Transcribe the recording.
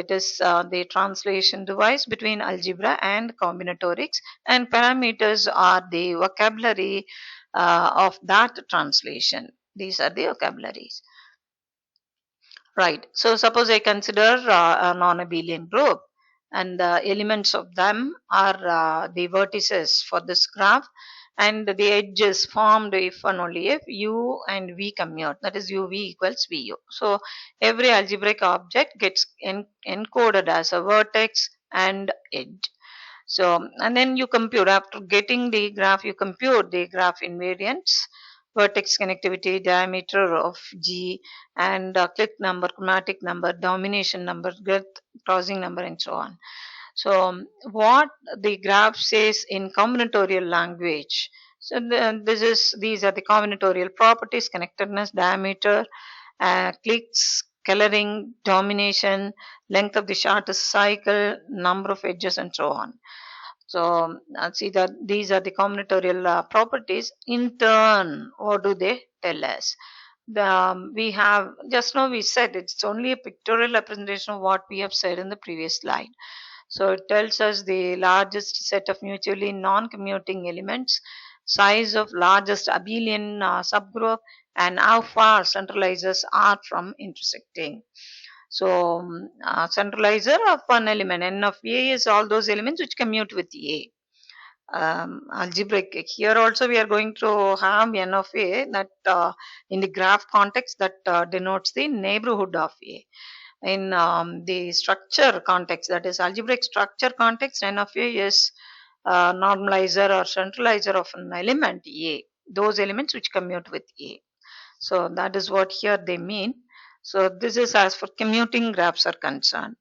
It is the translation device between algebra and combinatorics, and parameters are the vocabulary of that translation. These are the vocabularies. Right. So suppose I consider a non-abelian group, and the elements of them are the vertices for this graph, and the edges formed if and only if u and v commute. That is uv equals vu. So every algebraic object gets encoded as a vertex and edge. So, and then you compute, after getting the graph, you compute the graph invariants, vertex connectivity, diameter of G, and clique number, chromatic number, domination number, girth, crossing number, and so on. So, what the graph says in combinatorial language. So, these are the combinatorial properties: connectedness, diameter, cliques, coloring, domination, length of the shortest cycle, number of edges, and so on. So see that these are the combinatorial properties. In turn, what do they tell us? We have just now we said it's only a pictorial representation of what we have said in the previous slide. So it tells us the largest set of mutually non-commuting elements, size of largest abelian subgroup, and how far centralizers are from intersecting. So centralizer of one element, n of A, is all those elements which commute with A. Algebraic, here also we are going to have n of A, that in the graph context, that denotes the neighborhood of A. In the structure context, that is algebraic structure context, n of A is normalizer or centralizer of an element A, those elements which commute with A. So that is what here they mean. So this is as for commuting graphs are concerned.